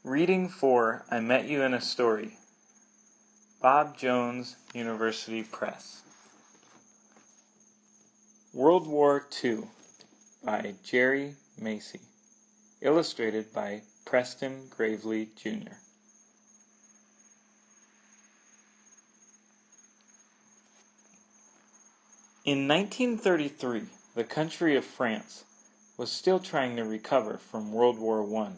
Reading for I Met You in a Story, Bob Jones University Press. World War II by Jerry Macy. Illustrated by Preston Gravely, Jr. In 1933, the country of France was still trying to recover from World War I.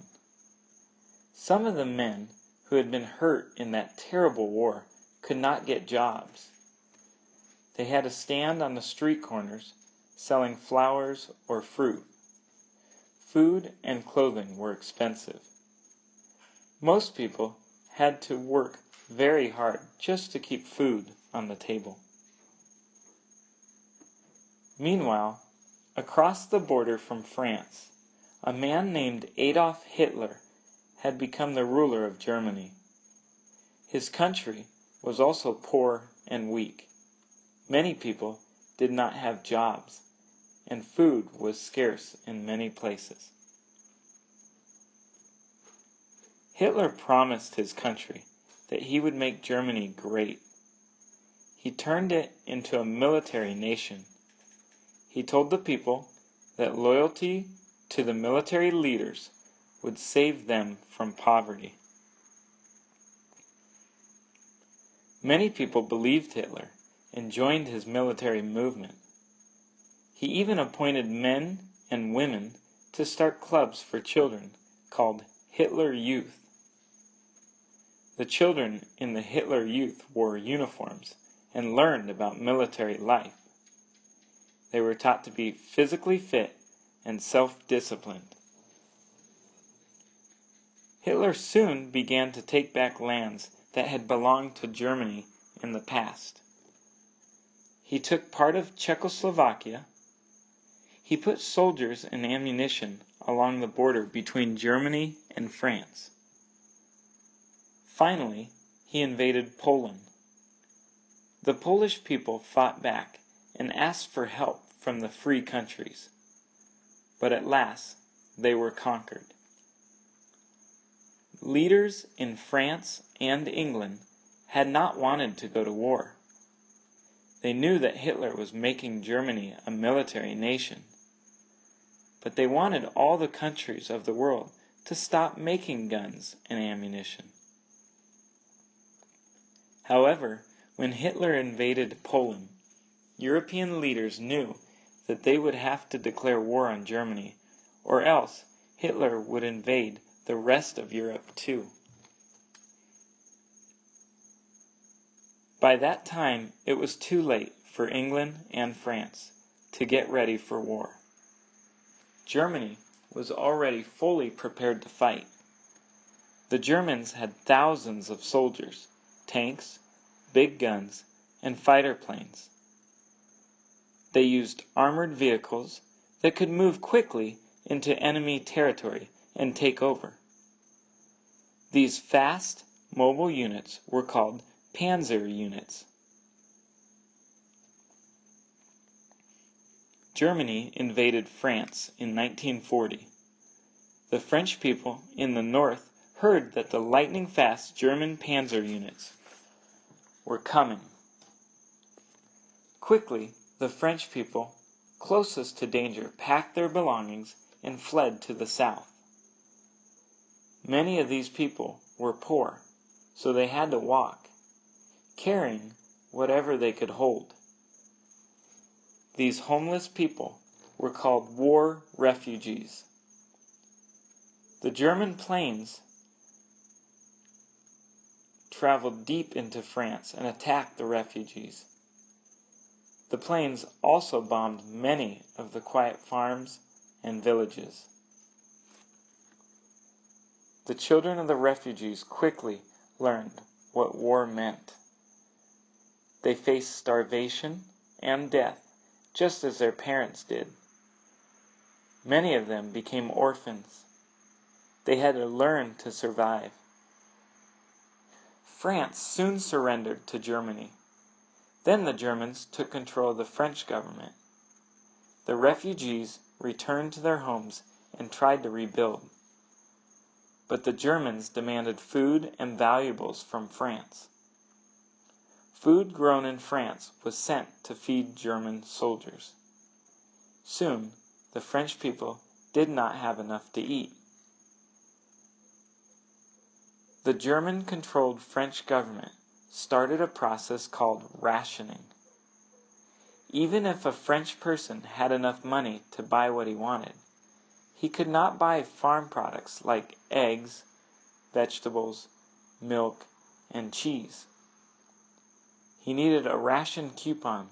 Some of the men who had been hurt in that terrible war could not get jobs. They had to stand on the street corners selling flowers or fruit. Food and clothing were expensive. Most people had to work very hard just to keep food on the table. Meanwhile, across the border from France, a man named Adolf Hitler had become the ruler of Germany. His country was also poor and weak. Many people did not have jobs, and food was scarce in many places. Hitler promised his country that he would make Germany great. He turned it into a military nation. He told the people that loyalty to the military leaders would save them from poverty. Many people believed Hitler and joined his military movement. He even appointed men and women to start clubs for children called Hitler Youth. The children in the Hitler Youth wore uniforms and learned about military life. They were taught to be physically fit and self-disciplined. Hitler soon began to take back lands that had belonged to Germany in the past. He took part of Czechoslovakia. He put soldiers and ammunition along the border between Germany and France. Finally, he invaded Poland. The Polish people fought back and asked for help from the free countries, but at last they were conquered. Leaders in France and England had not wanted to go to war. They knew that Hitler was making Germany a military nation, but they wanted all the countries of the world to stop making guns and ammunition. However, when Hitler invaded Poland, European leaders knew that they would have to declare war on Germany, or else Hitler would invade the rest of Europe too. By that time, it was too late for England and France to get ready for war. Germany was already fully prepared to fight. The Germans had thousands of soldiers, tanks, big guns, and fighter planes. They used armored vehicles that could move quickly into enemy territory and take over. These fast, mobile units were called panzer units. Germany invaded France in 1940. The French people in the north heard that the lightning-fast German panzer units were coming. Quickly, the French people closest to danger packed their belongings and fled to the south. Many of these people were poor, so they had to walk, carrying whatever they could hold. These homeless people were called war refugees. The German planes traveled deep into France and attacked the refugees. The planes also bombed many of the quiet farms and villages. The children of the refugees quickly learned what war meant. They faced starvation and death just as their parents did. Many of them became orphans. They had to learn to survive. France soon surrendered to Germany. Then the Germans took control of the French government. The refugees returned to their homes and tried to rebuild. but the Germans demanded food and valuables from France. Food grown in France was sent to feed German soldiers. Soon, the French people did not have enough to eat. The German-controlled French government started a process called rationing. Even if a French person had enough money to buy what he wanted, he could not buy farm products like eggs, vegetables, milk, and cheese. He needed a ration coupon.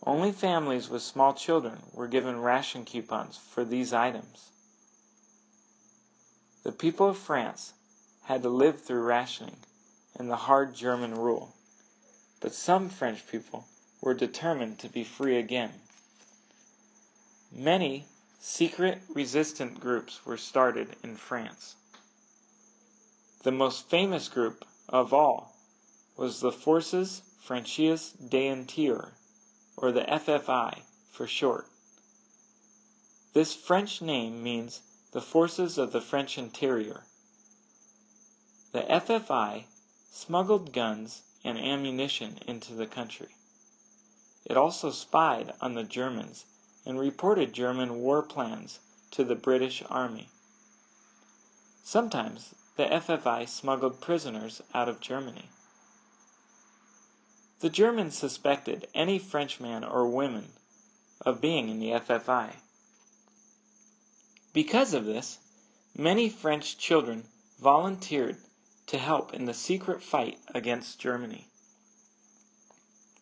Only families with small children were given ration coupons for these items. The people of France had to live through rationing and the hard German rule, but some French people were determined to be free again. Many secret resistant groups were started in France. The most famous group of all was the Forces Françaises d'Interieur, or the FFI for short. This French name means the Forces of the French Interior. The FFI smuggled guns and ammunition into the country. It also spied on the Germans and reported German war plans to the British Army. Sometimes the FFI smuggled prisoners out of Germany. The Germans suspected any Frenchman or woman of being in the FFI. Because of this, many French children volunteered to help in the secret fight against Germany.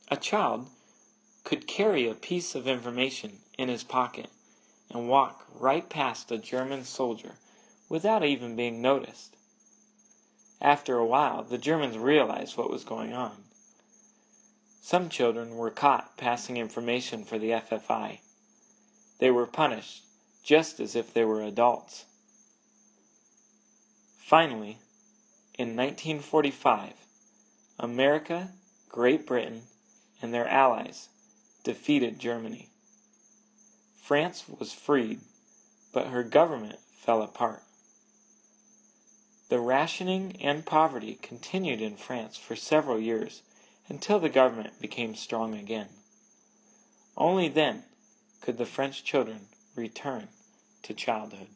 A child could carry a piece of information in his pocket and walk right past a German soldier without even being noticed. After a while, the Germans realized what was going on. Some children were caught passing information for the FFI. They were punished just as if they were adults. Finally, in 1945, America, Great Britain, and their allies defeated Germany. France was freed, but her government fell apart. The rationing and poverty continued in France for several years until the government became strong again. Only then could the French children return to childhood.